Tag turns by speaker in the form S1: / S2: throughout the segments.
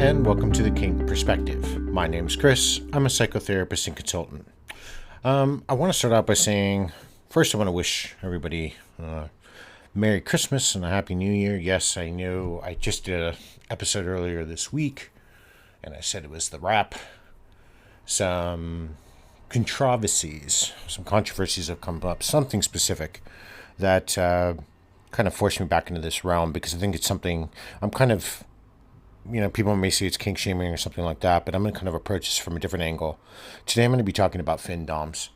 S1: and welcome to the Kink Perspective. My name is Chris. I'm a psychotherapist and consultant. I want to start out by saying, first I want to wish everybody Merry Christmas and a Happy New Year. Yes, I know I just did an episode earlier this week, and I said it was the wrap. Some controversies have come up, something specific that kind of forced me back into this realm, because I think it's something I'm kind of, people may say it's kink shaming or something like that, but I'm going to kind of approach this from a different angle. Today I'm going to be talking about Findoms.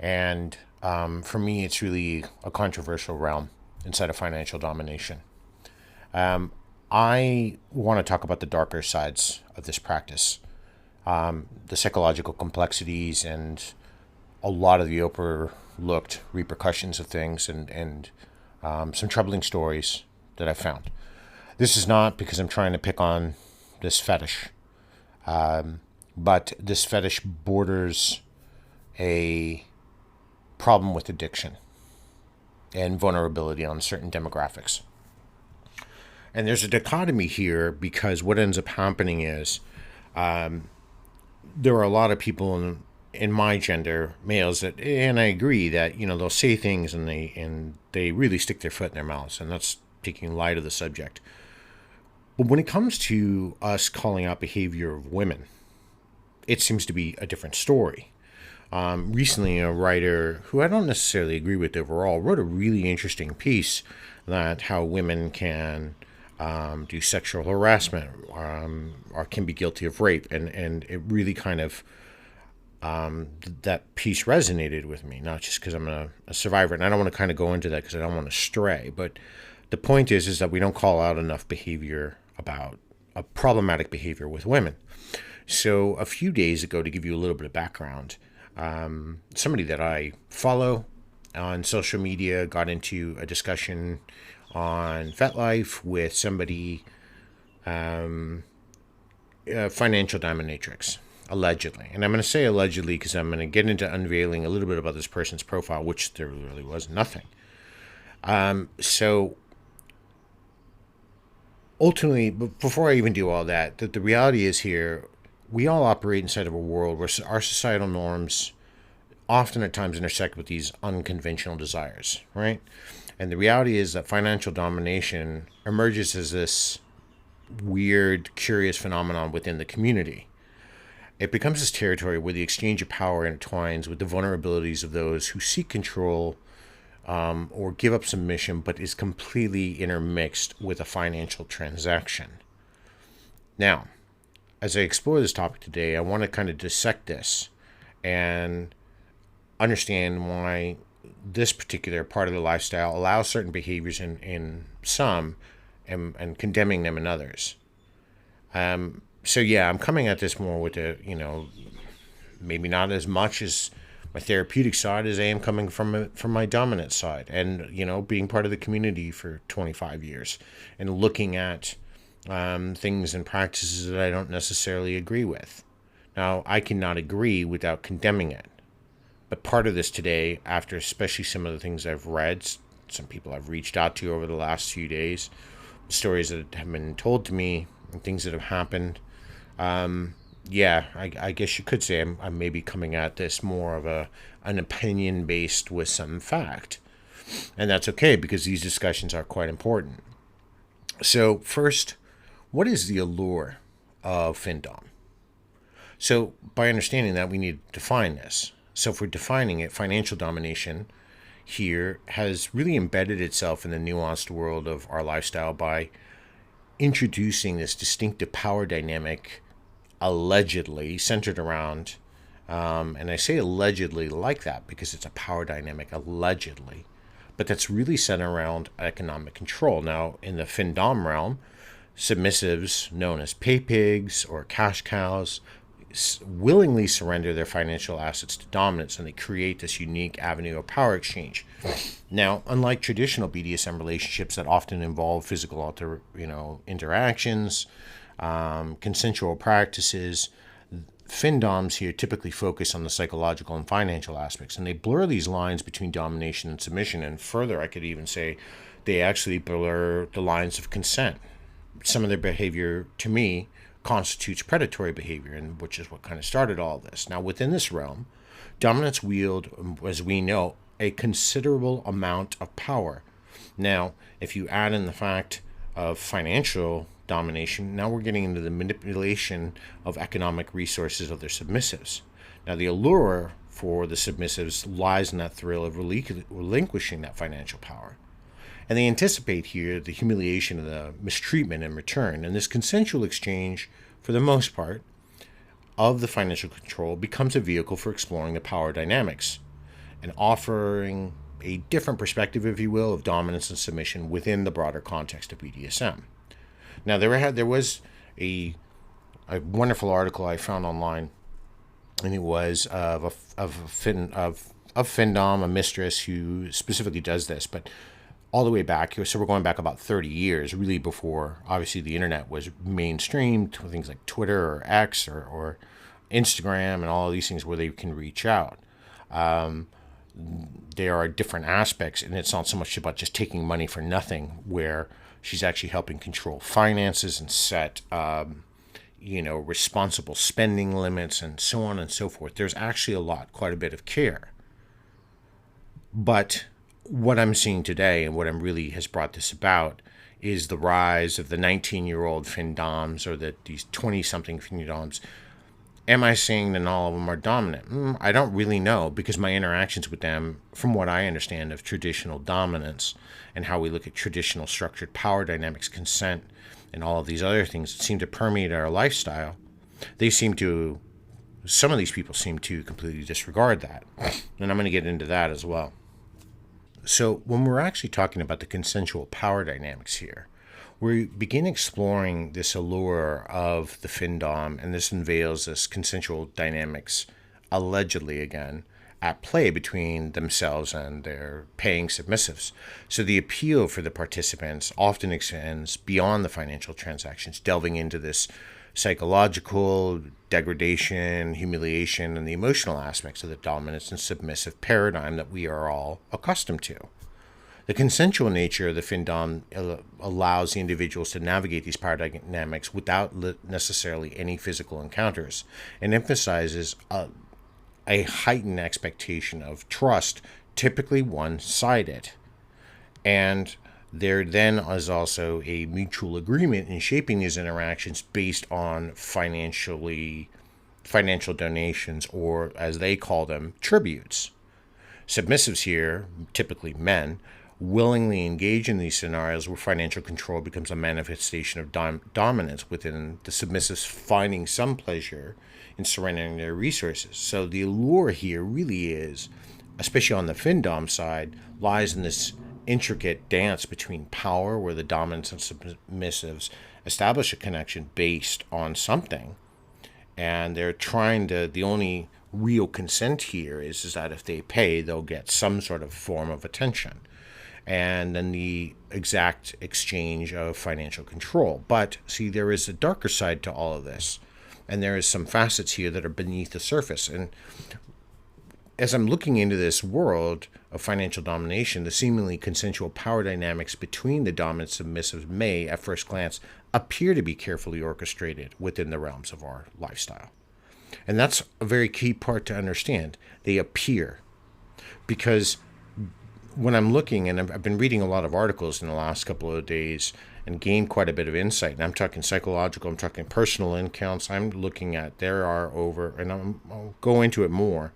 S1: And for me, it's really a controversial realm inside of financial domination. I want to talk about the darker sides of this practice, the psychological complexities and a lot of the overlooked repercussions of things, and some troubling stories that I found. This is not because I'm trying to pick on this fetish, but this fetish borders a problem with addiction and vulnerability on certain demographics. And there's a dichotomy here, because what ends up happening is there are a lot of people in my gender, males, that, and I agree that, they'll say things and they really stick their foot in their mouths, and that's taking light of the subject. But when it comes to us calling out behavior of women, it seems to be a different story. Recently, a writer who I don't necessarily agree with overall wrote a really interesting piece that how women can do sexual harassment or can be guilty of rape. And it really kind of, that piece resonated with me, not just because I'm a survivor. And I don't want to kind of go into that because I don't want to stray. But the point is that we don't call out enough behavior about a problematic behavior with women. So a few days ago, to give you a little bit of background, somebody that I follow on social media got into a discussion on FetLife with somebody, financial dominatrix, allegedly. And I'm going to say allegedly because I'm going to get into unveiling a little bit about this person's profile, which there really was nothing. So ultimately, before I even do all that, the reality is here, we all operate inside of a world where our societal norms often at times intersect with these unconventional desires, right? And the reality is that financial domination emerges as this weird, curious phenomenon within the community. It becomes this territory where the exchange of power intertwines with the vulnerabilities of those who seek control or give up submission, but is completely intermixed with a financial transaction. Now, as I explore this topic today, I want to kind of dissect this and understand why this particular part of the lifestyle allows certain behaviors in some and condemning them in others. So yeah, I'm coming at this more with maybe not as much as my therapeutic side as I am coming from my dominant side, and being part of the community for 25 years and looking at things and practices that I don't necessarily agree with. Now, I cannot agree without condemning it. But part of this today, after especially some of the things I've read, some people I've reached out to over the last few days, stories that have been told to me, and things that have happened, I guess you could say I'm maybe coming at this more of an opinion based with some fact. And that's okay, because these discussions are quite important. So first, what is the allure of Findom? So by understanding that, we need to define this. So if we're defining it, financial domination here has really embedded itself in the nuanced world of our lifestyle by introducing this distinctive power dynamic, allegedly centered around, and I say allegedly like that because it's a power dynamic, allegedly, but that's really centered around economic control. Now, in the Findom realm, submissives known as pay pigs or cash cows willingly surrender their financial assets to dominance, and they create this unique avenue of power exchange. Now, unlike traditional BDSM relationships that often involve physical interactions, consensual practices, Findoms here typically focus on the psychological and financial aspects, and they blur these lines between domination and submission. And further, I could even say they actually blur the lines of consent. Some of their behavior, to me, constitutes predatory behavior, and which is what kind of started all this. Now, within this realm, dominants wield, as we know, a considerable amount of power. Now, if you add in the fact of financial domination, now we're getting into the manipulation of economic resources of their submissives. Now, the allure for the submissives lies in that thrill of relinquishing that financial power. And they anticipate here the humiliation of the mistreatment in return. And this consensual exchange, for the most part, of the financial control becomes a vehicle for exploring the power dynamics and offering a different perspective, if you will, of dominance and submission within the broader context of BDSM. Now, there was a wonderful article I found online, and it was of Findom, a mistress who specifically does this, but all the way back. So we're going back about 30 years, really before, obviously, the internet was mainstreamed, things like Twitter or X or Instagram and all of these things where they can reach out. There are different aspects, and it's not so much about just taking money for nothing, where she's actually helping control finances and set responsible spending limits and so on and so forth. There's actually quite a bit of care. But what I'm seeing today, and what I'm really has brought this about, is the rise of the 19-year-old Findoms, or these 20-something Findoms. Am I saying that all of them are dominant? I don't really know, because my interactions with them, from what I understand of traditional dominance and how we look at traditional structured power dynamics, consent, and all of these other things that seem to permeate our lifestyle, some of these people seem to completely disregard that. And I'm going to get into that as well. So when we're actually talking about the consensual power dynamics here, we begin exploring this allure of the Findom, and this unveils this consensual dynamics, allegedly again, at play between themselves and their paying submissives. So the appeal for the participants often extends beyond the financial transactions, delving into this psychological degradation, humiliation, and the emotional aspects of the dominance and submissive paradigm that we are all accustomed to. The consensual nature of the Findom allows the individuals to navigate these power dynamics without necessarily any physical encounters, and emphasizes a heightened expectation of trust, typically one-sided. And there then is also a mutual agreement in shaping these interactions based on financial donations, or, as they call them, tributes. Submissives here, typically men, willingly engage in these scenarios where financial control becomes a manifestation of dominance, within the submissives finding some pleasure in surrendering their resources. So the allure here really is, especially on the Findom side, lies in this intricate dance between power, where the dominants and submissives establish a connection based on something, and they're trying to, the only real consent here is that if they pay, they'll get some sort of form of attention, and then the exact exchange of financial control. But see, there is a darker side to all of this, and there is some facets here that are beneath the surface. And as I'm looking into this world of financial domination, the seemingly consensual power dynamics between the dominant and submissives may, at first glance, appear to be carefully orchestrated within the realms of our lifestyle. And that's a very key part to understand. They appear. Because when I'm looking, and I've been reading a lot of articles in the last couple of days and gained quite a bit of insight, and I'm talking psychological, I'm talking personal accounts, I'm looking at, there are over, and I'll go into it more,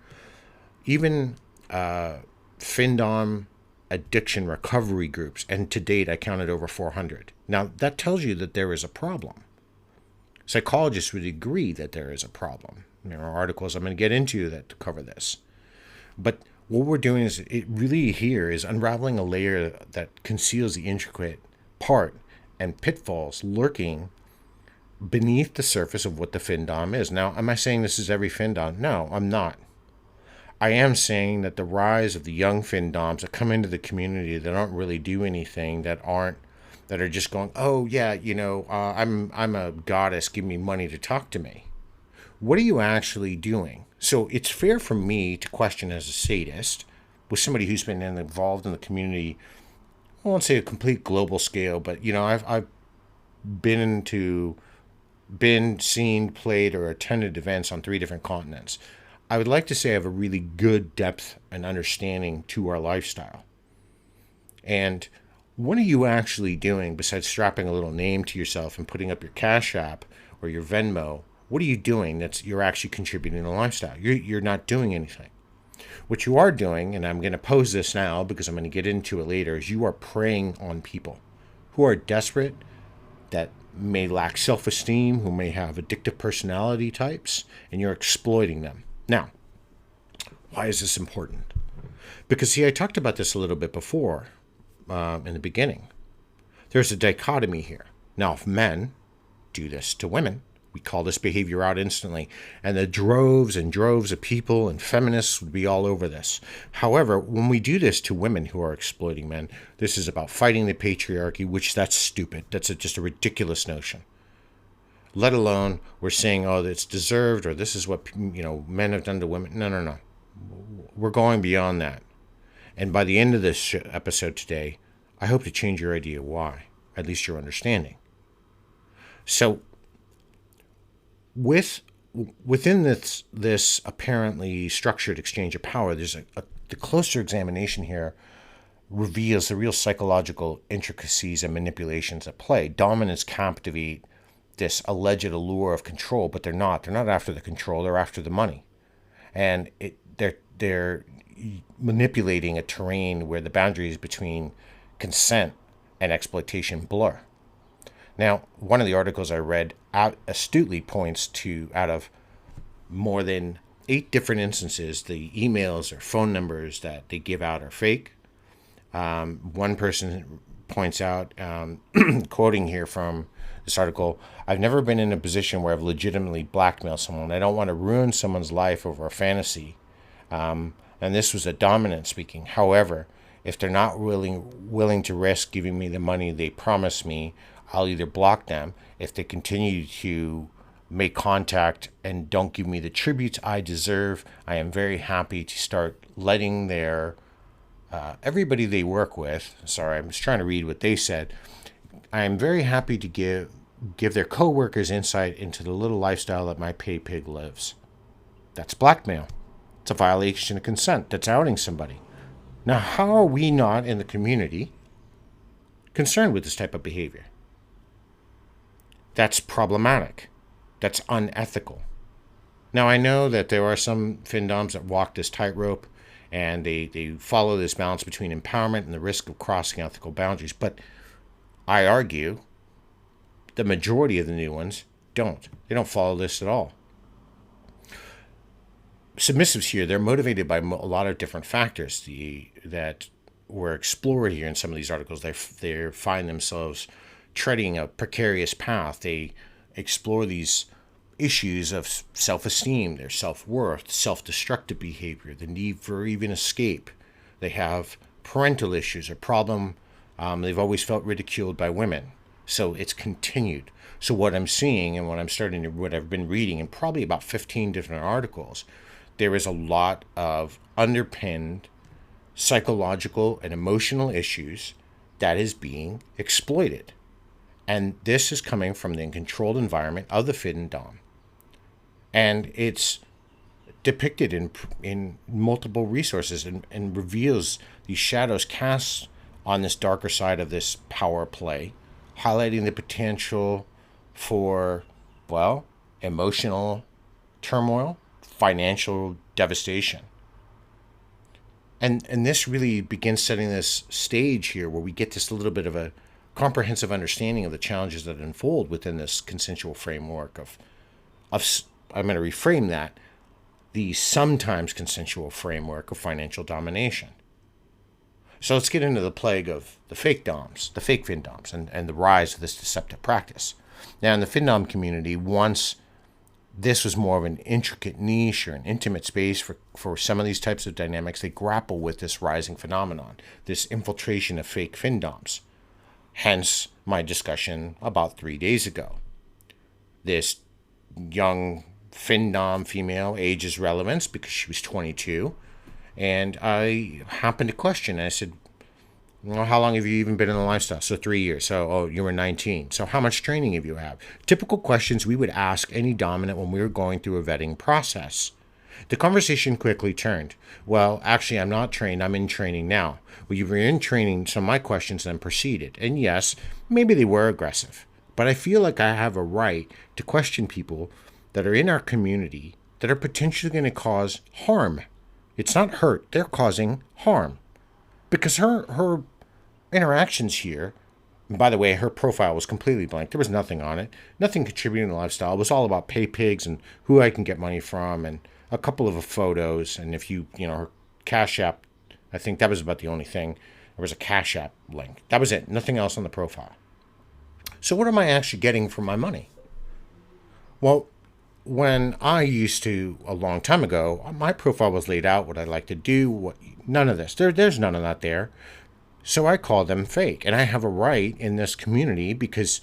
S1: even Findom addiction recovery groups, and to date I counted over 400. Now that tells you that there is a problem. Psychologists would agree that there is a problem. There are articles I'm going to get into that cover this. But what we're doing is, it really here is unraveling a layer that conceals the intricate part and pitfalls lurking beneath the surface of what the Findom is. Now, am I saying this is every Findom? No, I'm not. I am saying that the rise of the young Findoms that come into the community that don't really do anything, that are just going, oh yeah, I'm a goddess, give me money to talk to me. What are you actually doing? So it's fair for me to question, as a sadist, with somebody who's been involved in the community, I won't say a complete global scale, but I've been into been, seen, played, or attended events on 3 different continents. I would like to say I have a really good depth and understanding to our lifestyle. And what are you actually doing besides strapping a little name to yourself and putting up your Cash App or your Venmo? What are you doing that's you're actually contributing to the lifestyle? You're not doing anything. What you are doing, and I'm going to pose this now because I'm going to get into it later, is you are preying on people who are desperate, that may lack self-esteem, who may have addictive personality types, and you're exploiting them. Now, why is this important? Because, see, I talked about this a little bit before in the beginning. There's a dichotomy here. Now, if men do this to women, we call this behavior out instantly, and the droves and droves of people and feminists would be all over this. However, when we do this to women who are exploiting men, this is about fighting the patriarchy, which that's stupid. That's just a ridiculous notion. Let alone we're saying, oh, it's deserved, or this is what men have done to women. No. We're going beyond that. And by the end of this episode today, I hope to change your idea why, at least your understanding. So, within this apparently structured exchange of power, there's the closer examination here reveals the real psychological intricacies and manipulations at play. Dominants captivate this alleged allure of control, but they're not. They're not after the control. They're after the money, and they're manipulating a terrain where the boundaries between consent and exploitation blur. Now, one of the articles I read out astutely points to, out of more than 8 different instances, the emails or phone numbers that they give out are fake. One person points out, quoting here from this article, I've never been in a position where I've legitimately blackmailed someone. I don't want to ruin someone's life over a fantasy. And this was a dominant speaking. However, if they're not willing to risk giving me the money they promised me, I'll either block them. If they continue to make contact and don't give me the tributes I deserve, I am very happy to start letting their everybody they work with. Sorry, I'm just trying to read what they said. I am very happy to give their coworkers insight into the little lifestyle that my pay pig lives. That's blackmail. It's a violation of consent. That's outing somebody. Now, how are we not in the community concerned with this type of behavior? That's problematic. That's unethical. Now, I know that there are some Findoms that walk this tightrope and they follow this balance between empowerment and the risk of crossing ethical boundaries. But I argue the majority of the new ones don't. They don't follow this at all. Submissives here, they're motivated by a lot of different factors that were explored here in some of these articles. They find themselves treading a precarious path. They explore these issues of self-esteem, their self-worth, self-destructive behavior, the need for even escape. They have parental issues, a problem. They've always felt ridiculed by women. So it's continued. So what I'm seeing and what I've been reading in probably about 15 different articles, there is a lot of underpinned psychological and emotional issues that is being exploited. And this is coming from the controlled environment of the Findom. And it's depicted in multiple resources and reveals these shadows cast on this darker side of this power play, highlighting the potential for, emotional turmoil, financial devastation. And this really begins setting this stage here where we get this little bit of a comprehensive understanding of the challenges that unfold within this consensual framework of I'm going to reframe that, the sometimes consensual framework of financial domination. So let's get into the plague of the fake doms, the fake Findoms, and the rise of this deceptive practice. Now, in the Findom community, once this was more of an intricate niche or an intimate space for some of these types of dynamics, they grapple with this rising phenomenon, this infiltration of fake Findoms. Hence my discussion about 3 days ago. This young Findom female, age is relevance because she was 22. And I happened to question. I said, Well, how long have you even been in the lifestyle? So 3 years. So, oh, you were 19. So how much training have you had? Typical questions we would ask any dominant when we were going through a vetting process. The conversation quickly turned. Well, actually, I'm not trained. I'm in training now. Well, you were in training, so my questions then proceeded. And yes, maybe they were aggressive. But I feel like I have a right to question people that are in our community that are potentially going to cause harm. It's not hurt, they're causing harm. Because her interactions here, and by the way, her profile was completely blank. There was nothing on it. Nothing contributing to lifestyle. It was all about pay pigs and who I can get money from and a couple of photos. And if her Cash App, I think that was about the only thing. There was a Cash App link. That was it. Nothing else on the profile. So what am I actually getting for my money? Well, when I used to, a long time ago, my profile was laid out, what I like to do, none of this. There's none of that there. So I call them fake. And I have a right in this community because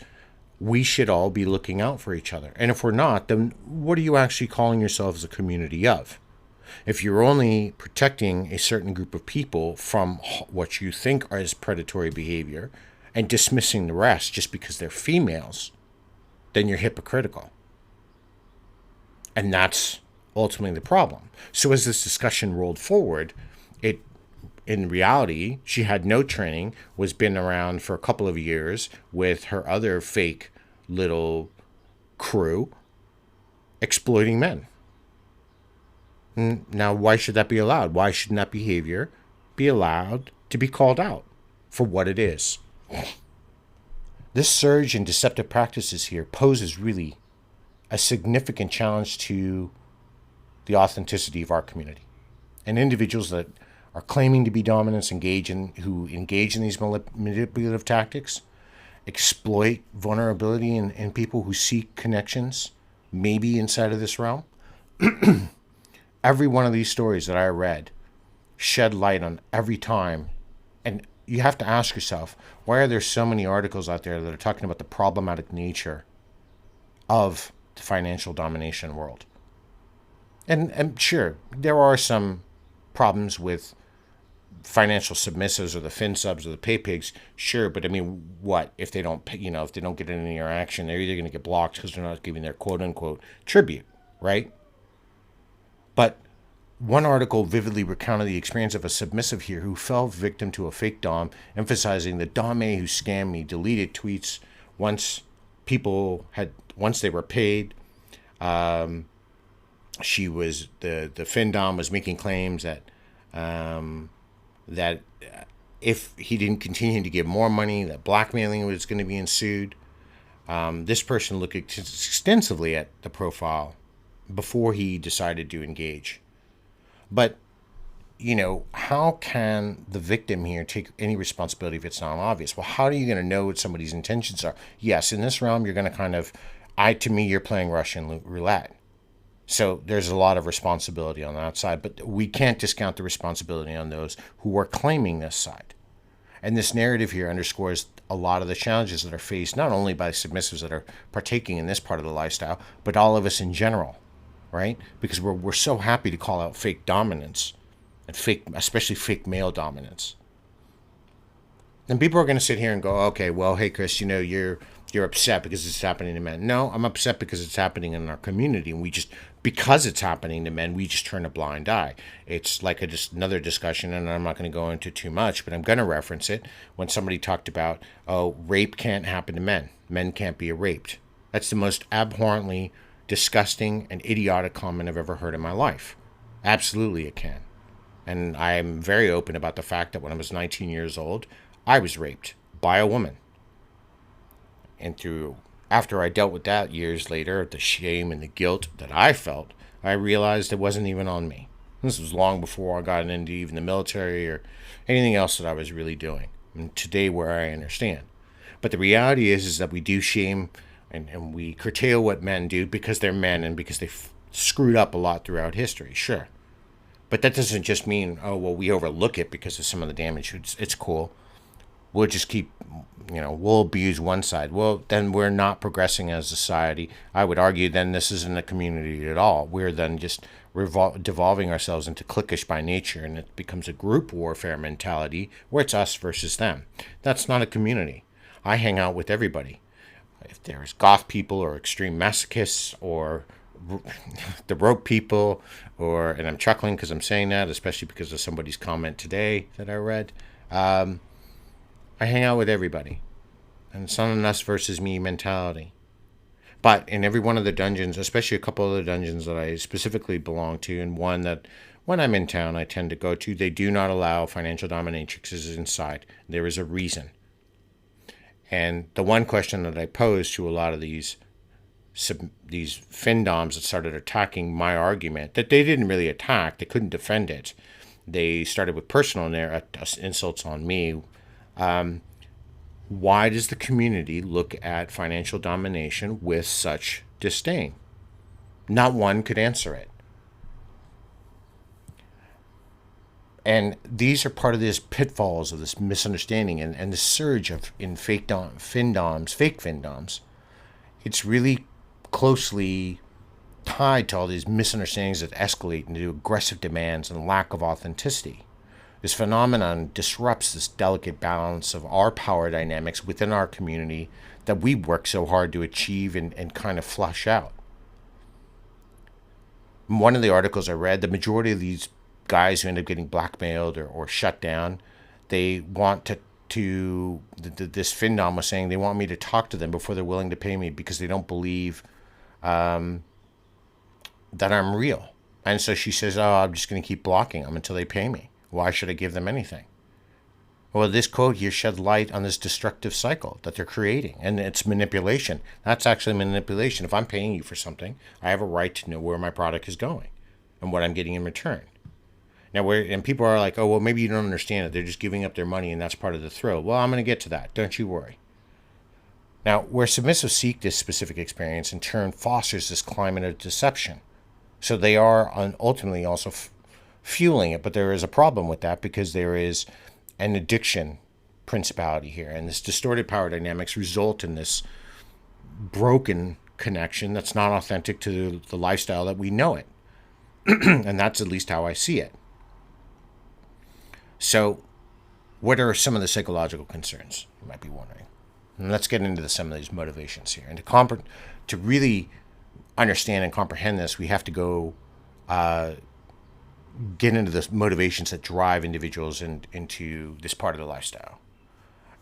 S1: we should all be looking out for each other. And if we're not, then what are you actually calling yourselves a community of? If you're only protecting a certain group of people from what you think is predatory behavior and dismissing the rest just because they're females, then you're hypocritical. And that's ultimately the problem. So as this discussion rolled forward, in reality, she had no training, was been around for a couple of years with her other fake little crew exploiting men. Now, why should that be allowed? Why shouldn't that behavior be allowed to be called out for what it is? This surge in deceptive practices here poses really a significant challenge to the authenticity of our community. And individuals that are claiming to be dominants who engage in these manipulative tactics, exploit vulnerability in people who seek connections, maybe inside of this realm. Every one of these stories that I read shed light on every time. And you have to ask yourself, why are there so many articles out there that are talking about the problematic nature of the financial domination world? And sure, there are some problems with financial submissives or the Finsubs or the pay pigs, sure, but I mean, what if they don't pay, if they don't get any interaction, they're either going to get blocked because they're not giving their quote unquote tribute, right? But one article vividly recounted the experience of a submissive here who fell victim to a fake dom, emphasizing the dom who scammed me deleted tweets once they were paid. She was the Findom was making claims that if he didn't continue to give more money, that blackmailing was going to be ensued. This person looked extensively at the profile before he decided to engage. But, how can the victim here take any responsibility if it's not obvious? Well, how are you going to know what somebody's intentions are? Yes, in this realm, you're going to to me, you're playing Russian roulette. So there's a lot of responsibility on that side, but we can't discount the responsibility on those who are claiming this side. And this narrative here underscores a lot of the challenges that are faced not only by submissives that are partaking in this part of the lifestyle, but all of us in general, right? Because we're so happy to call out fake dominance and especially fake male dominance. And people are going to sit here and go, okay, well, hey, Chris, you're upset because it's happening to men. No, I'm upset because it's happening in our community, and because it's happening to men, we just turn a blind eye. It's like just another discussion, and I'm not going to go into too much, but I'm going to reference it when somebody talked about, rape can't happen to men. Men can't be raped. That's the most abhorrently disgusting and idiotic comment I've ever heard in my life. Absolutely it can. And I'm very open about the fact that when I was 19 years old, I was raped by a woman. And after I dealt with that years later, the shame and the guilt that I felt, I realized it wasn't even on me. This was long before I got into even the military or anything else that I was really doing. And today where I understand. But the reality is that we do shame and we curtail what men do because they're men and because they've screwed up a lot throughout history, sure. But that doesn't just mean, we overlook it because of some of the damage. It's cool. We'll just keep, we'll abuse one side. Well, then we're not progressing as a society. I would argue then this isn't a community at all. We're then just devolving ourselves into cliquish by nature, and it becomes a group warfare mentality where it's us versus them. That's not a community. I hang out with everybody. If there's goth people or extreme masochists or the rope people, and I'm chuckling because I'm saying that, especially because of somebody's comment today that I read. I hang out with everybody, and it's not an us versus me mentality. But in every one of the dungeons, especially a couple of the dungeons that I specifically belong to, and one that when I'm in town I tend to go to, they do not allow financial dominatrixes inside. There is a reason. And the one question that I posed to a lot of these Findoms that started attacking my argument, that they didn't really attack, they couldn't defend it. They started with personal insults on me. Why does the community look at financial domination with such disdain? Not one could answer it. And these are part of these pitfalls of this misunderstanding and the surge in fake Findoms. It's really closely tied to all these misunderstandings that escalate into aggressive demands and lack of authenticity. This phenomenon disrupts this delicate balance of our power dynamics within our community that we work so hard to achieve and kind of flush out. In one of the articles I read, the majority of these guys who end up getting blackmailed or shut down, they want this Findom was saying they want me to talk to them before they're willing to pay me because they don't believe that I'm real. And so she says, I'm just going to keep blocking them until they pay me. Why should I give them anything? Well, this quote here shed light on this destructive cycle that they're creating, and it's manipulation. That's actually manipulation. If I'm paying you for something, I have a right to know where my product is going and what I'm getting in return. Now, and people are like, oh, well, maybe you don't understand it. They're just giving up their money, and that's part of the thrill. Well, I'm going to get to that. Don't you worry. Now, where submissives seek this specific experience, in turn, fosters this climate of deception. So they are ultimately also fueling it, but there is a problem with that because there is an addiction principality here, and this distorted power dynamics result in this broken connection that's not authentic to the lifestyle that we know it. And that's at least how I see it. So what are some of the psychological concerns, you might be wondering? And let's get into some of these motivations here. And to really understand and comprehend this, we have to go get into the motivations that drive individuals into this part of the lifestyle.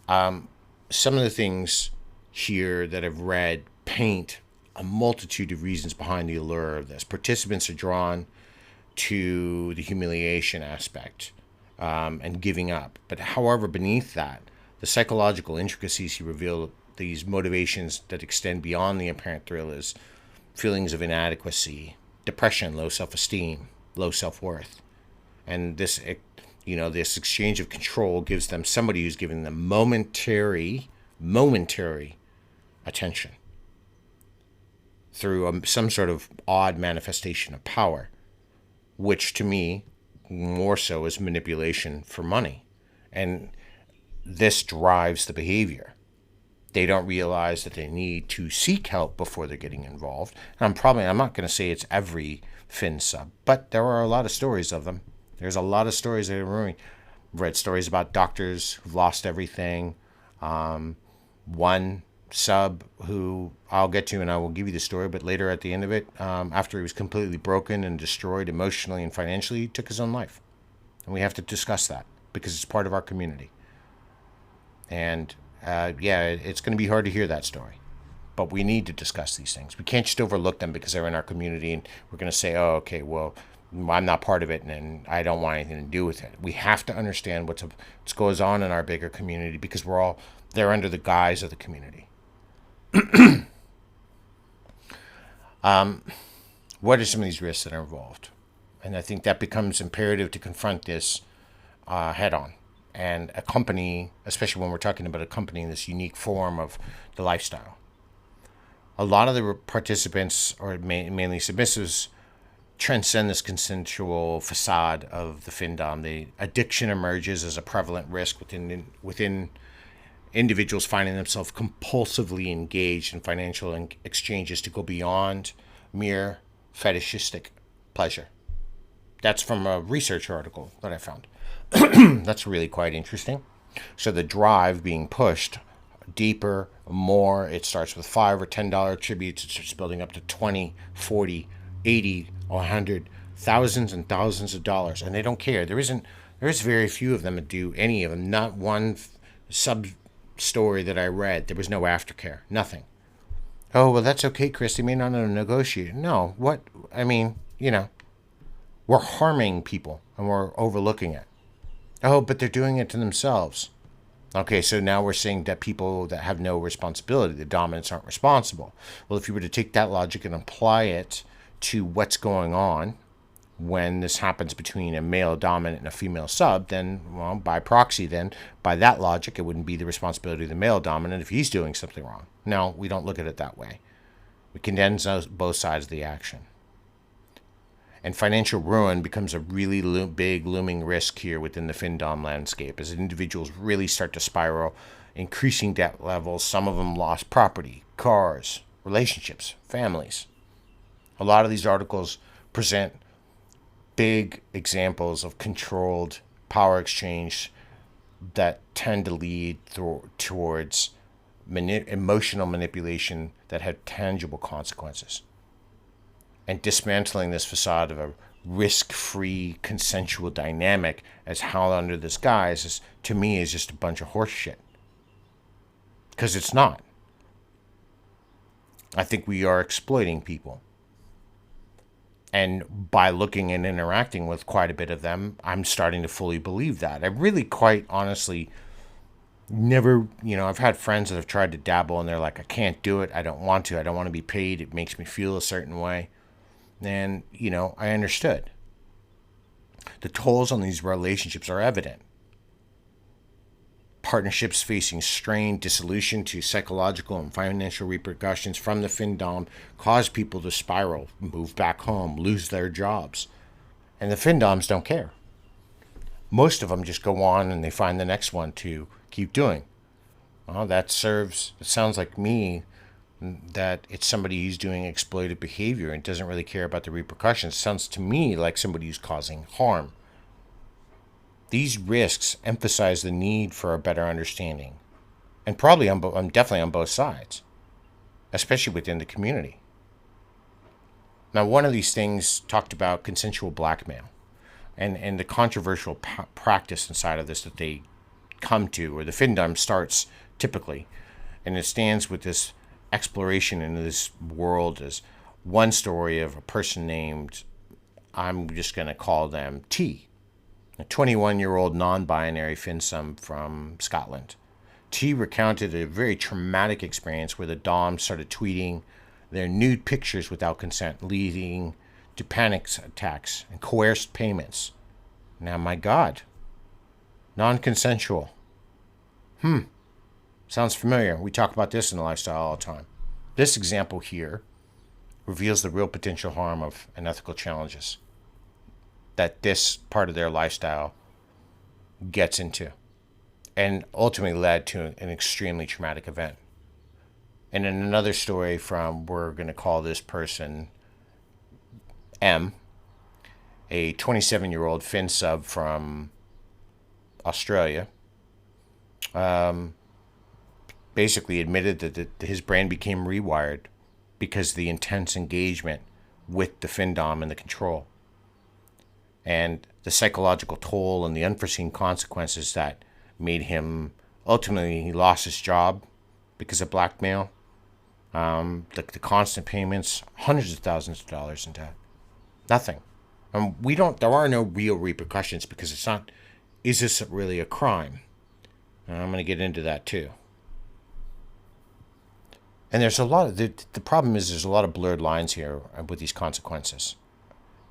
S1: Some of the things here that I've read paint a multitude of reasons behind the allure of this. Participants are drawn to the humiliation aspect and giving up. But however, beneath that, the psychological intricacies he revealed, these motivations that extend beyond the apparent thrill, is feelings of inadequacy, depression, low self-esteem, low self-worth. And this exchange of control gives them somebody who's giving them momentary attention through some sort of odd manifestation of power, which to me more so is manipulation for money. And this drives the behavior. They don't realize that they need to seek help before they're getting involved. And I'm not going to say it's every Fin sub, but there are a lot of stories of them. There's a lot of stories that are ruining. I've read stories about doctors who've lost everything. One sub who I'll get to and I will give you the story, but later at the end of it, after he was completely broken and destroyed emotionally and financially, he took his own life. And we have to discuss that because it's part of our community. And it's going to be hard to hear that story. But we need to discuss these things. We can't just overlook them because they're in our community and we're going to say, oh, okay, well, I'm not part of it and I don't want anything to do with it. We have to understand what goes on in our bigger community because they're under the guise of the community. What are some of these risks that are involved? And I think that becomes imperative to confront this head on. And a company, especially when we're talking about a company in this unique form of the lifestyle. A lot of the participants, or mainly submissives, transcend this consensual facade of the Findom. The addiction emerges as a prevalent risk within individuals finding themselves compulsively engaged in financial exchanges to go beyond mere fetishistic pleasure. That's from a research article that I found. That's really quite interesting. So the drive being pushed deeper, more. It starts with $5 or $10 tributes. It starts building up to 20, 40, 80, 100, thousands and thousands of dollars, and they don't care. There's very few of them that do any of them. Not one sub story that I read. There was no aftercare. Nothing. Oh, well, that's okay, Chris. They may not know to negotiate. No, what? I mean, we're harming people and we're overlooking it. Oh, but they're doing it to themselves. Okay, so now we're saying that people that have no responsibility, the dominants, aren't responsible. Well, if you were to take that logic and apply it to what's going on when this happens between a male dominant and a female sub, then, well, by proxy, then, by that logic, it wouldn't be the responsibility of the male dominant if he's doing something wrong. No, we don't look at it that way. We condemn both sides of the action. And financial ruin becomes a really big looming risk here within the Findom landscape as individuals really start to spiral, increasing debt levels. Some of them lost property, cars, relationships, families. A lot of these articles present big examples of controlled power exchange that tend to lead towards emotional manipulation that have tangible consequences. And dismantling this facade of a risk-free, consensual dynamic as held under this guise, to me, is just a bunch of horse shit. Because it's not. I think we are exploiting people. And by looking and interacting with quite a bit of them, I'm starting to fully believe that. I really quite honestly never, I've had friends that have tried to dabble and they're like, I can't do it. I don't want to. I don't want to be paid. It makes me feel a certain way. And, I understood. The tolls on these relationships are evident. Partnerships facing strain, dissolution to psychological and financial repercussions from the Findom cause people to spiral, move back home, lose their jobs. And the Findoms don't care. Most of them just go on and they find the next one to keep doing. Well, it sounds like me that it's somebody who's doing exploitive behavior and doesn't really care about the repercussions. It sounds to me like somebody who's causing harm. These risks emphasize the need for a better understanding, and probably I'm definitely on both sides, especially within the community. Now, one of these things talked about consensual blackmail, and the controversial practice inside of this that they come to, or the Findom starts typically, and it stands with this exploration into this world as one story of a person named, I'm just going to call them T, a 21-year-old non-binary Findom from Scotland. T recounted a very traumatic experience where the Dom started tweeting their nude pictures without consent, leading to panic attacks and coerced payments. Now, my God, non-consensual. Sounds familiar. We talk about this in the lifestyle all the time. This example here reveals the real potential harm of unethical challenges that this part of their lifestyle gets into, and ultimately led to an extremely traumatic event. And in another story from, we're going to call this person M, a 27-year-old Fin sub from Australia, basically admitted that his brain became rewired because of the intense engagement with the Findom and the control. And the psychological toll and the unforeseen consequences that made him, ultimately, he lost his job because of blackmail. The constant payments, hundreds of thousands of dollars in debt. Nothing. There are no real repercussions because it's not, is this really a crime? And I'm going to get into that too. And there's a lot of, the problem is there's a lot of blurred lines here with these consequences.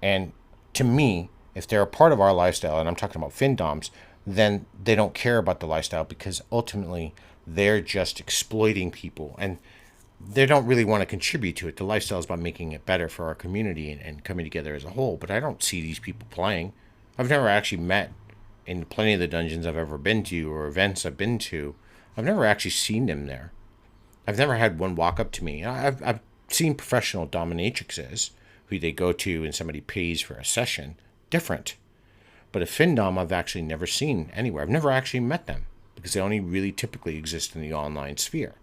S1: And to me, if they're a part of our lifestyle, and I'm talking about Findoms, then they don't care about the lifestyle because ultimately they're just exploiting people and they don't really want to contribute to it. The lifestyle is about making it better for our community and coming together as a whole. But I don't see these people playing. I've never actually met in plenty of the dungeons I've ever been to or events I've been to. I've never actually seen them there. I've never had one walk up to me. I've seen professional dominatrixes who they go to and somebody pays for a session. different. But a Findom I've actually never seen anywhere. I've never actually met them because they only really typically exist in the online sphere.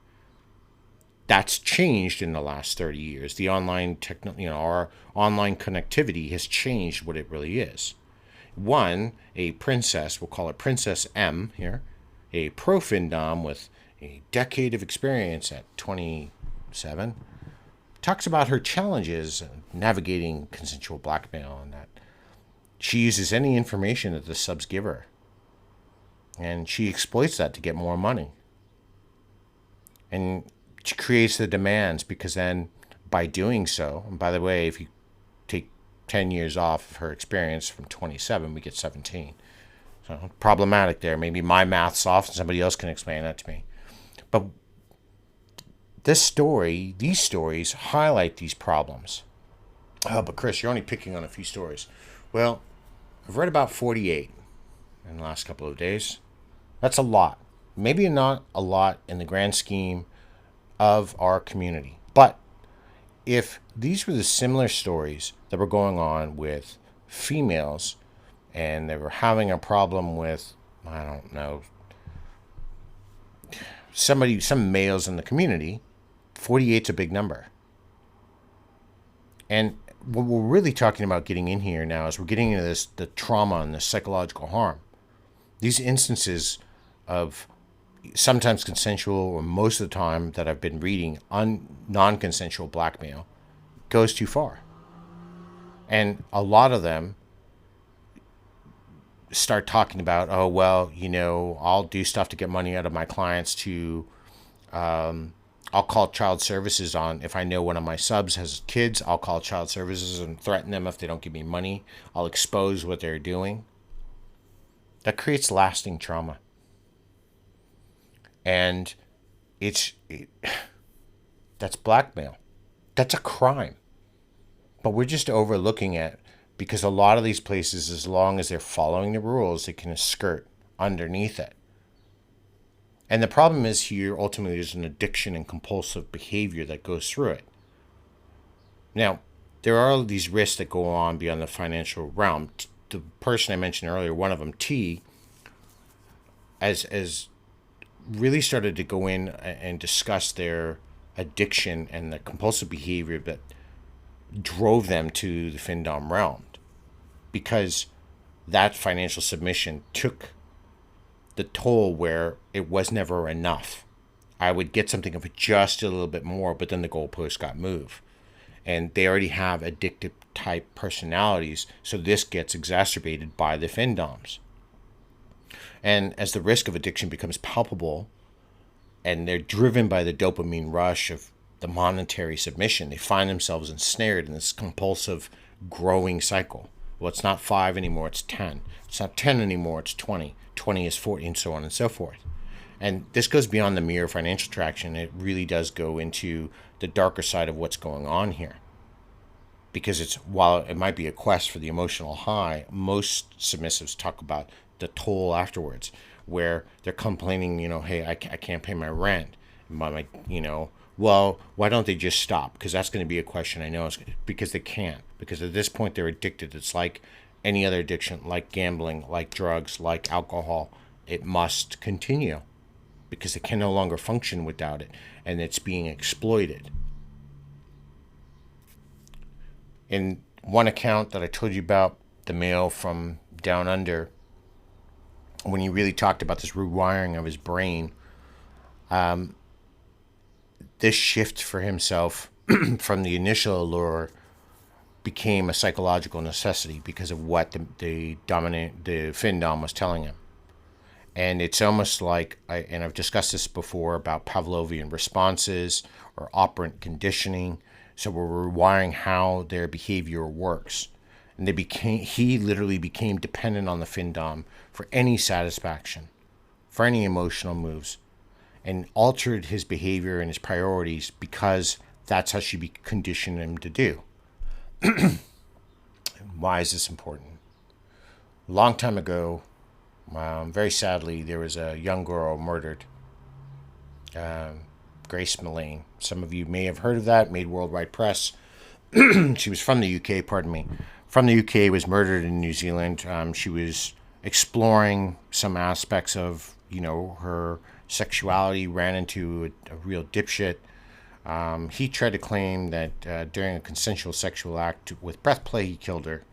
S1: That's changed in the last 30 years. The online our online connectivity has changed what it really is. One, a princess, we'll call it Princess M here, a pro Findom with a decade of experience at 27, talks about her challenges navigating consensual blackmail and that she uses any information that the subs give her. And she exploits that to get more money. And she creates the demands because then by doing so, and by the way, if you take 10 years off of her experience from 27, we get 17. So problematic there. Maybe my math's off and somebody else can explain that to me. But these stories highlight these problems. Oh, but Chris, you're only picking on a few stories. Well, I've read about 48 in the last couple of days. That's a lot. Maybe not a lot in the grand scheme of our community. But if these were the similar stories that were going on with females and they were having a problem with, I don't know, some males in the community, 48's a big number. And what we're really talking about getting in here now is we're getting into the trauma and the psychological harm. These instances of sometimes consensual, or most of the time that I've been reading, non-consensual blackmail goes too far. And a lot of them start talking about, oh, well, I'll do stuff to get money out of my clients to, I'll call child services on, if I know one of my subs has kids, I'll call child services and threaten them if they don't give me money. I'll expose what they're doing. That creates lasting trauma. And that's blackmail. That's a crime. But we're just overlooking it because a lot of these places, as long as they're following the rules, they can skirt underneath it. And the problem is here, ultimately, there's an addiction and compulsive behavior that goes through it. Now, there are these risks that go on beyond the financial realm. The person I mentioned earlier, one of them, T, as really started to go in and discuss their addiction and the compulsive behavior that drove them to the Findom realm, because that financial submission took the toll where it was never enough. I would get something of just a little bit more, but then the goalpost got moved. And they already have addictive type personalities, so this gets exacerbated by the Findoms. And as the risk of addiction becomes palpable, and they're driven by the dopamine rush of the monetary submission, they find themselves ensnared in this compulsive growing cycle. Well, it's not 5 anymore, it's 10. It's not 10 anymore, it's 20. 20 is 40, and so on and so forth. And this goes beyond the mere financial traction. It really does go into the darker side of what's going on here. Because while it might be a quest for the emotional high, most submissives talk about the toll afterwards, where they're complaining, hey, I can't pay my rent. Well, why don't they just stop? Because that's going to be a question I know. Because they can't. Because at this point, they're addicted. It's like any other addiction, like gambling, like drugs, like alcohol. It must continue because they can no longer function without it, and it's being exploited. In one account that I told you about, the male from down under, when he really talked about this rewiring of his brain, this shift for himself from the initial allure became a psychological necessity because of what the Findom was telling him. And it's almost like, and I've discussed this before about Pavlovian responses or operant conditioning. So we're rewiring how their behavior works. And he literally became dependent on the Findom for any satisfaction, for any emotional moves, and altered his behavior and his priorities because that's how she conditioned him to do. Why is this important? A long time ago, very sadly, there was a young girl murdered, Grace Millane. Some of you may have heard of that, made worldwide press. She was from the UK, from the UK, was murdered in New Zealand. She was exploring some aspects of, her sexuality, ran into a real dipshit. He tried to claim that during a consensual sexual act with breath play, he killed her.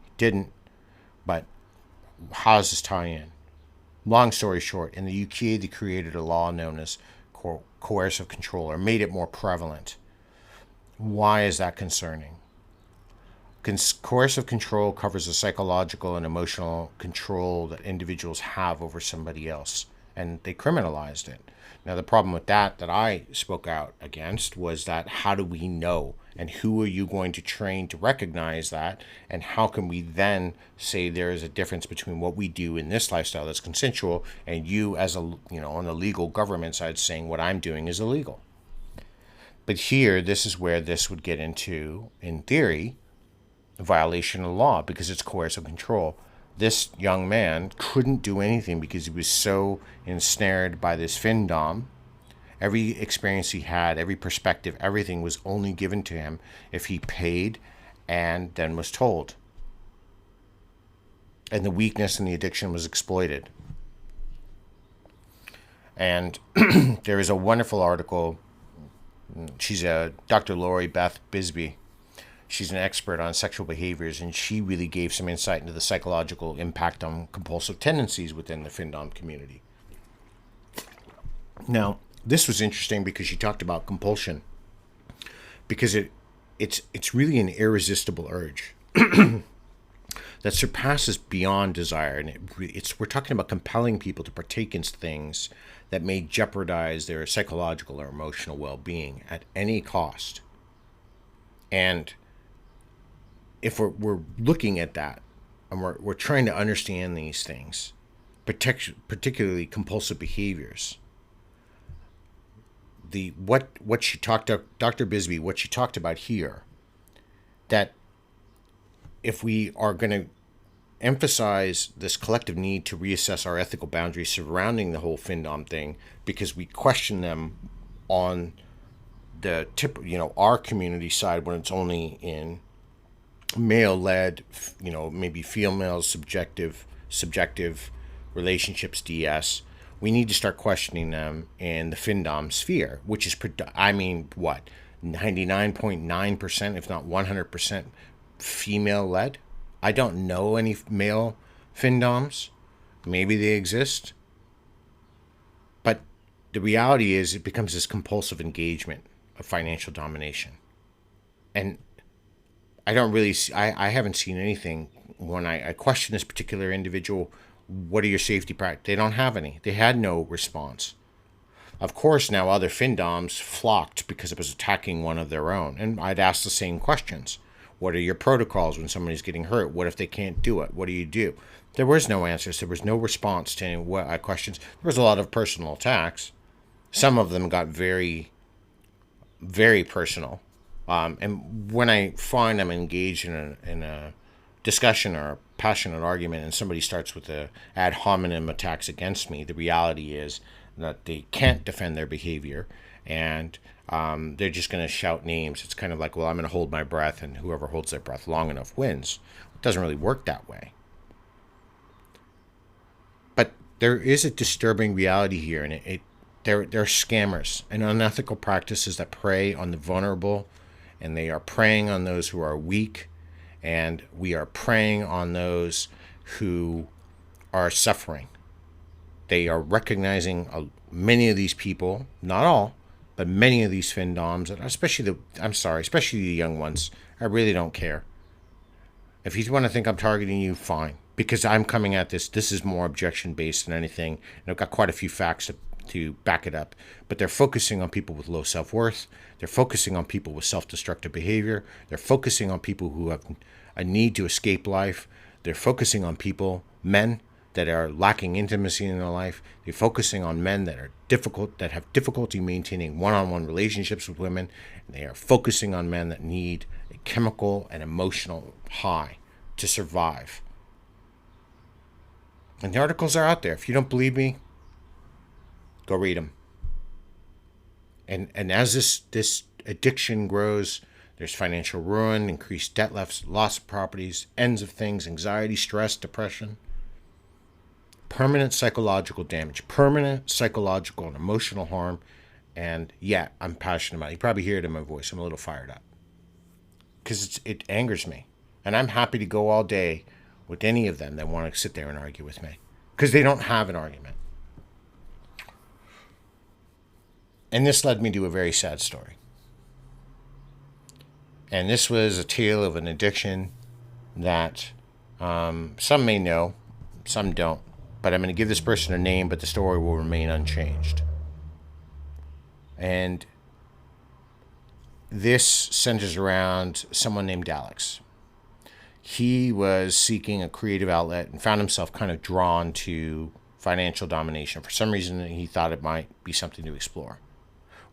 S1: He didn't, but how does this tie in? Long story short, in the UK, they created a law known as coercive control, or made it more prevalent. Why is that concerning? Coercive control covers the psychological and emotional control that individuals have over somebody else, and they criminalized it. Now, the problem with that I spoke out against was that how do we know? And who are you going to train to recognize that? And how can we then say there is a difference between what we do in this lifestyle that's consensual and you as on the legal government side saying what I'm doing is illegal? But here, this is where this would get into, in theory, violation of law because it's coercive control. This young man couldn't do anything because he was so ensnared by this Findom. Every experience he had, every perspective, everything was only given to him if he paid and then was told. And the weakness and the addiction was exploited. And there is a wonderful article. She's a Dr. Lori Beth Bisbee. She's an expert on sexual behaviors, and she really gave some insight into the psychological impact on compulsive tendencies within the Findom community. Now, this was interesting because she talked about compulsion, because it's really an irresistible urge that surpasses beyond desire, and we're talking about compelling people to partake in things that may jeopardize their psychological or emotional well-being at any cost. And if we're looking at that and we're trying to understand these things, particularly compulsive behaviors, what she talked to Dr. Bisbee, what she talked about here, that if we are going to emphasize this collective need to reassess our ethical boundaries surrounding the whole Findom thing, because we question them on the our community side when it's only in male-led, maybe female subjective relationships, DS. We need to start questioning them in the Findom sphere, which is, 99.9%, if not 100%, female-led. I don't know any male Findoms. Maybe they exist. But the reality is it becomes this compulsive engagement of financial domination. And I don't really see, I haven't seen anything when I question this particular individual. What are your safety practices? They don't have any. They had no response. Of course, now other Findoms flocked because it was attacking one of their own. And I'd ask the same questions. What are your protocols when somebody's getting hurt? What if they can't do it? What do you do? There was no answers. There was no response to any questions. There was a lot of personal attacks. Some of them got very, very personal. And when I find I'm engaged in a discussion or a passionate argument and somebody starts with the ad hominem attacks against me, the reality is that they can't defend their behavior and they're just going to shout names. It's kind of like, well, I'm going to hold my breath and whoever holds their breath long enough wins. It doesn't really work that way. But there is a disturbing reality here, and there are scammers and unethical practices that prey on the vulnerable, and they are preying on those who are weak, and we are preying on those who are suffering. They are recognizing many of these people, not all, but many of these Findoms, and especially the young ones. I really don't care. If you want to think I'm targeting you, fine, because I'm coming at this. This is more objection based than anything, and I've got quite a few facts to back it up. But they're focusing on people with low self-worth. They're focusing on people with self-destructive behavior. They're focusing on people who have a need to escape life. They're focusing on men that are lacking intimacy in their life. They're focusing on men that have difficulty maintaining one-on-one relationships with women. And they are focusing on men that need a chemical and emotional high to survive. And the articles are out there. If you don't believe me, go read them. And as this addiction grows, There's financial ruin, increased debt, loss of properties, ends of things, anxiety, stress, depression. Permanent psychological damage, permanent psychological and emotional harm. And yeah, I'm passionate about it. You probably hear it in my voice. I'm a little fired up because it angers me. And I'm happy to go all day with any of them that want to sit there and argue with me because they don't have an argument. And this led me to a very sad story. And this was a tale of an addiction that some may know, some don't. But I'm going to give this person a name, but the story will remain unchanged. And this centers around someone named Alex. He was seeking a creative outlet and found himself kind of drawn to financial domination. For some reason, he thought it might be something to explore.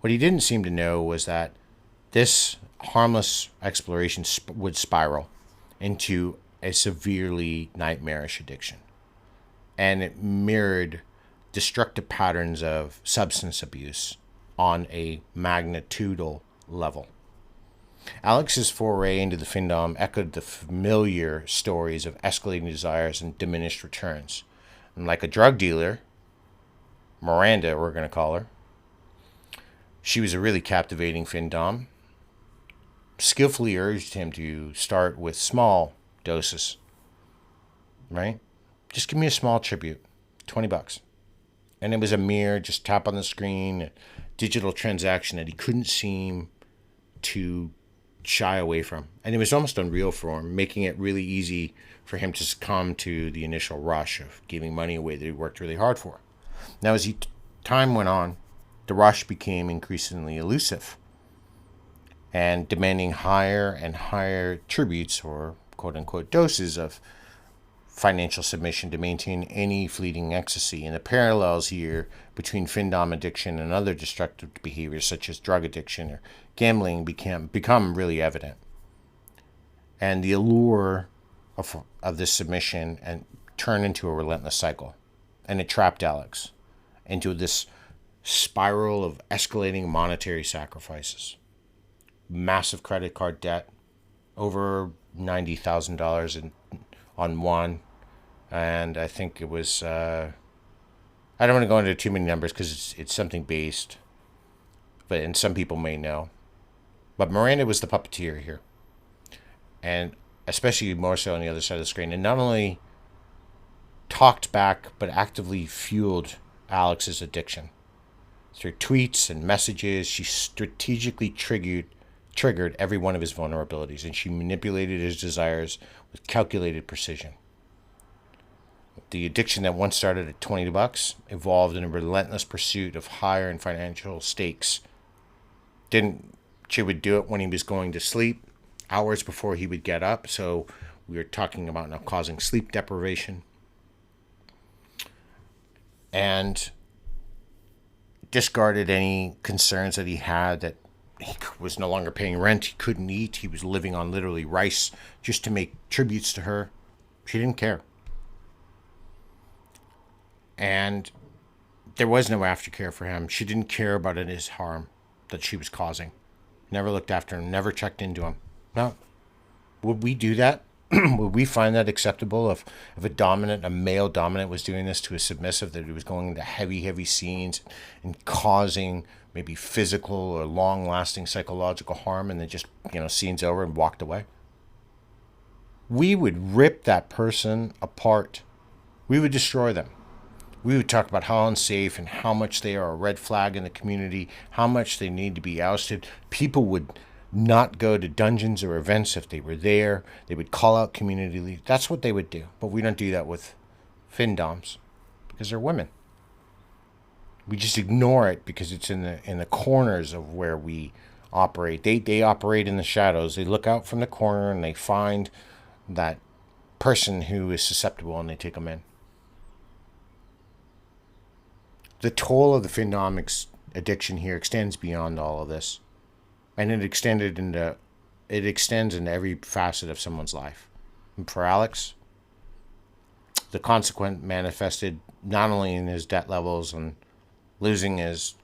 S1: What he didn't seem to know was that this harmless exploration would spiral into a severely nightmarish addiction. And it mirrored destructive patterns of substance abuse on a magnitudinal level. Alex's foray into the Findom echoed the familiar stories of escalating desires and diminished returns. And like a drug dealer, Miranda, we're going to call her, she was a really captivating Findom, skillfully urged him to start with small doses, right? Just give me a small tribute, $20. And it was a mere just tap on the screen, digital transaction that he couldn't seem to shy away from. And it was almost unreal for him, making it really easy for him to succumb to the initial rush of giving money away that he worked really hard for. Now, as time went on, the rush became increasingly elusive and demanding higher and higher tributes or quote-unquote doses of financial submission to maintain any fleeting ecstasy. And the parallels here between Findom addiction and other destructive behaviors such as drug addiction or gambling become really evident. And the allure of this submission and turned into a relentless cycle. And it trapped Alex into this spiral of escalating monetary sacrifices. Massive credit card debt, over $90,000 on one. And I think it was, I don't want to go into too many numbers because it's something based, and some people may know. But Miranda was the puppeteer here. And especially more so on the other side of the screen. And not only talked back, but actively fueled Alex's addiction. Through tweets and messages, she strategically triggered every one of his vulnerabilities, and she manipulated his desires with calculated precision. The addiction that once started at $20 evolved in a relentless pursuit of higher and financial stakes. She would do it when he was going to sleep, hours before he would get up. So we were talking about now causing sleep deprivation. And discarded any concerns that he had that he was no longer paying rent, he couldn't eat, he was living on literally rice just to make tributes to her. She didn't care. And there was no aftercare for him. She didn't care about his harm that she was causing. Never looked after him, never checked into him. No. Would we do that? Would we find that acceptable if a male dominant was doing this to a submissive, that it was going into heavy scenes and causing maybe physical or long-lasting psychological harm and then just, scenes over and walked away? We would rip that person apart. We would destroy them. We would talk about how unsafe and how much they are a red flag in the community, how much they need to be ousted. People would not go to dungeons or events if they were there. They would call out community leaders. That's what they would do. But we don't do that with Findoms because they're women. We just ignore it because it's in the corners of where we operate. They operate in the shadows. They look out from the corner and they find that person who is susceptible and they take them in. The toll of the Findom addiction here extends beyond all of this. And it extends into every facet of someone's life. And for Alex, the consequence manifested not only in his debt levels and losing his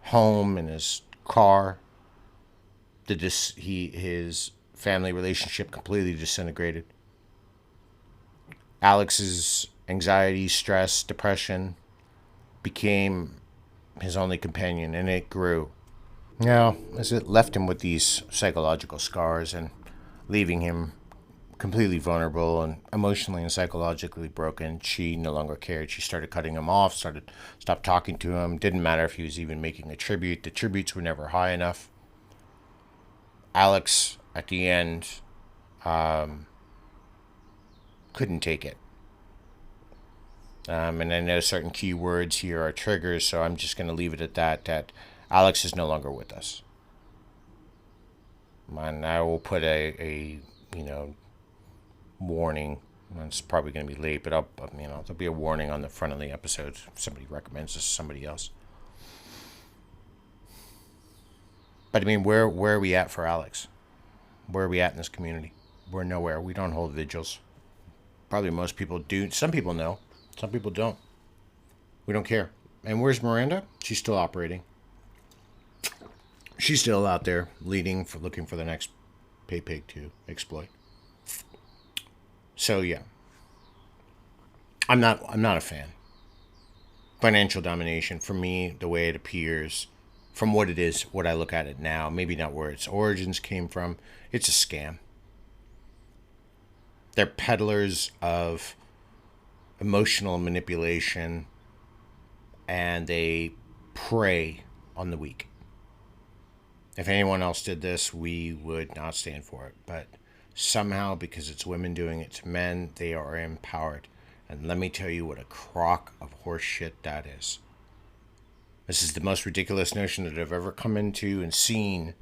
S1: home and his car, his family relationship completely disintegrated. Alex's anxiety, stress, depression became his only companion, and it grew. Now, as it left him with these psychological scars and leaving him completely vulnerable and emotionally and psychologically broken, she no longer cared. She started cutting him off, stopped talking to him. Didn't matter if he was even making a tribute. The tributes were never high enough. Alex, at the end, couldn't take it. And I know certain key words here are triggers, so I'm just going to leave it at that Alex is no longer with us. And I will put a warning. It's probably going to be late, but there'll be a warning on the front of the episode if somebody recommends this to somebody else. But I mean, where are we at for Alex? Where are we at in this community? We're nowhere. We don't hold vigils. Probably most people do. Some people know. Some people don't. We don't care. And where's Miranda? She's still operating. She's still out there looking for the next pay pig to exploit. So yeah, I'm not a fan. Financial domination, for me, the way it appears, from what it is, what I look at it now, maybe not where its origins came from, it's a scam. They're peddlers of emotional manipulation, and they prey on the weak. If anyone else did this, we would not stand for it. But somehow, because it's women doing it to men, they are empowered. And let me tell you what a crock of horse shit that is. This is the most ridiculous notion that I've ever come into and seen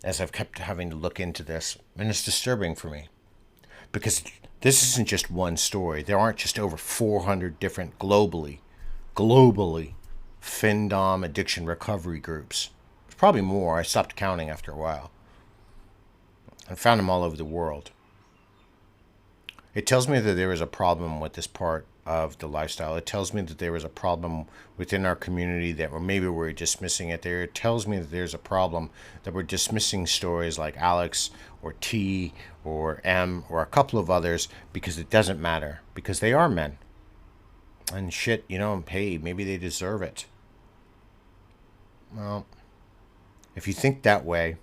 S1: as I've kept having to look into this. And it's disturbing for me. Because this isn't just one story. There aren't just over 400 different globally, Findom addiction recovery groups. There's probably more. I stopped counting after a while. I found them all over the world. It tells me that there is a problem with this part of the lifestyle. It tells me that there is a problem within our community that maybe we're dismissing it there. It tells me that there's a problem that we're dismissing stories like Alex or T or M or a couple of others because it doesn't matter, because they are men. And shit, hey, maybe they deserve it. Well, if you think that way,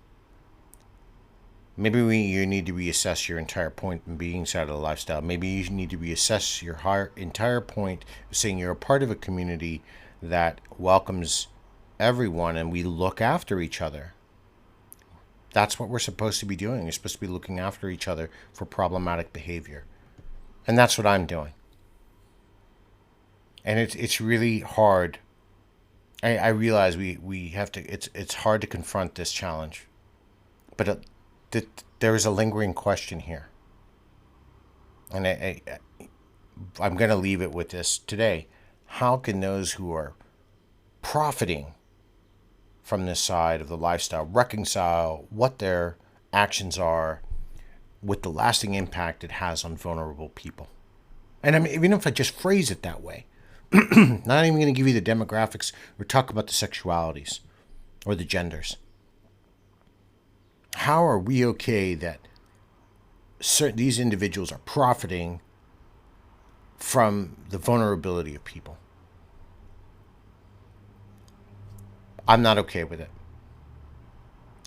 S1: maybe you need to reassess your entire point in being side of the lifestyle. Maybe you need to reassess your entire point of saying you're a part of a community that welcomes everyone and we look after each other. That's what we're supposed to be doing. We're supposed to be looking after each other for problematic behavior. And that's what I'm doing. And it's really hard. I realize we have to, it's hard to confront this challenge. But there is a lingering question here. And I'm going to leave it with this today. How can those who are profiting from this side of the lifestyle reconcile what their actions are with the lasting impact it has on vulnerable people? And I mean, even if I just phrase it that way, not even going to give you the demographics or talk about the sexualities or the genders. How are we okay that these individuals are profiting from the vulnerability of people? I'm not okay with it.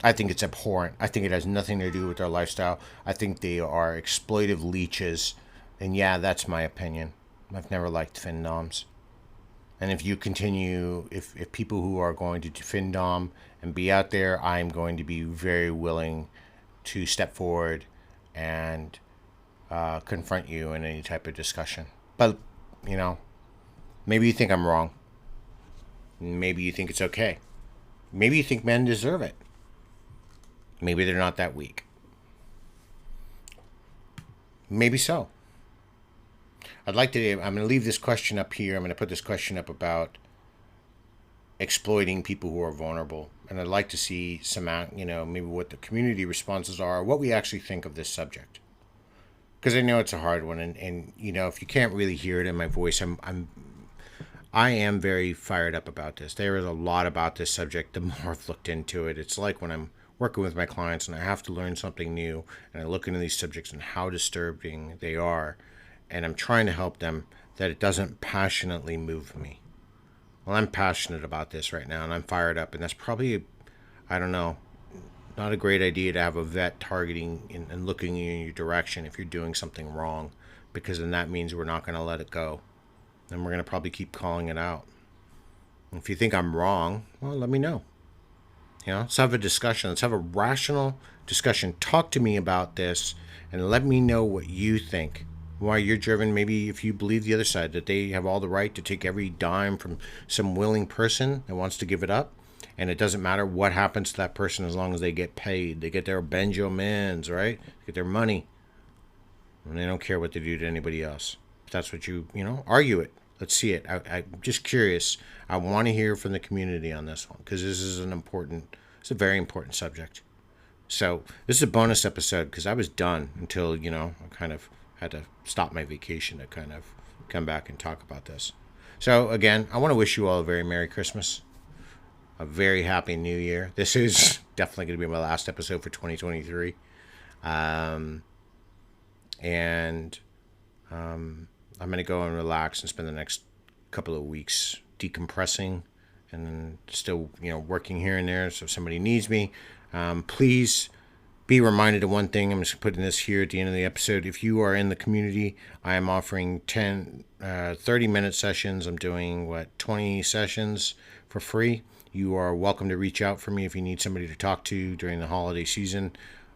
S1: I think it's abhorrent. I think it has nothing to do with their lifestyle. I think they are exploitive leeches. And yeah, that's my opinion. I've never liked Findoms. And if you continue, if people who are going to Findom and be out there, I'm going to be very willing to step forward and confront you in any type of discussion. But, maybe you think I'm wrong. Maybe you think it's okay. Maybe you think men deserve it. Maybe they're not that weak. Maybe so. I'm going to leave this question up here. I'm going to put this question up about exploiting people who are vulnerable. And I'd like to see some, maybe what the community responses are, what we actually think of this subject. Because I know it's a hard one. And if you can't really hear it in my voice, I am very fired up about this. There is a lot about this subject the more I've looked into it. It's like when I'm working with my clients and I have to learn something new, and I look into these subjects and how disturbing they are, and I'm trying to help them, that it doesn't passionately move me. Well, I'm passionate about this right now and I'm fired up, and that's probably, I don't know, not a great idea to have a vet targeting and looking in your direction if you're doing something wrong, because then that means we're not going to let it go. And we're going to probably keep calling it out. And if you think I'm wrong, well, let me know. Let's have a discussion. Let's have a rational discussion. Talk to me about this and let me know what you think. Why you're driven, maybe if you believe the other side, that they have all the right to take every dime from some willing person that wants to give it up. And it doesn't matter what happens to that person as long as they get paid. They get their Benjamins, right? They get their money. And they don't care what they do to anybody else. If that's what argue it. Let's see it. I'm just curious. I want to hear from the community on this one, because this is it's a very important subject. So this is a bonus episode because I was done until, I kind of had to stop my vacation to kind of come back and talk about this. So again, I want to wish you all a very Merry Christmas, a very Happy New Year. This is definitely going to be my last episode for 2023. I'm going to go and relax and spend the next couple of weeks decompressing and then still, working here and there. So if somebody needs me, please be reminded of one thing. I'm just putting this here at the end of the episode. If you are in the community, I am offering 30-minute sessions. I'm doing 20 sessions for free. You are welcome to reach out for me if you need somebody to talk to during the holiday season.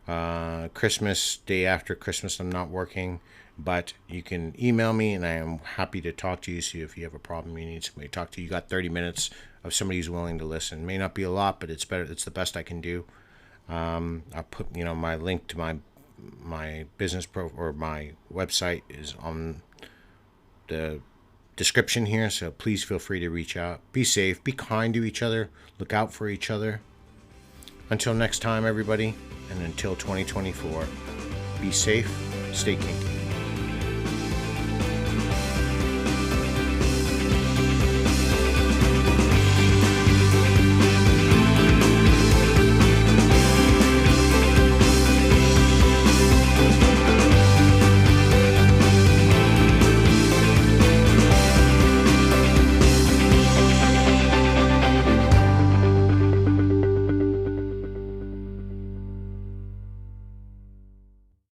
S1: Christmas, day after Christmas, I'm not working, but you can email me and I am happy to talk to you. So if you have a problem, you need somebody to talk to, you got 30 minutes of somebody who's willing to listen. May not be a lot, but it's better. It's the best I can do. I'll put, my link to my business or my website is on the description here. So please feel free to reach out. Be safe, be kind to each other, look out for each other. Until next time, everybody, and until 2024, be safe, stay kinky.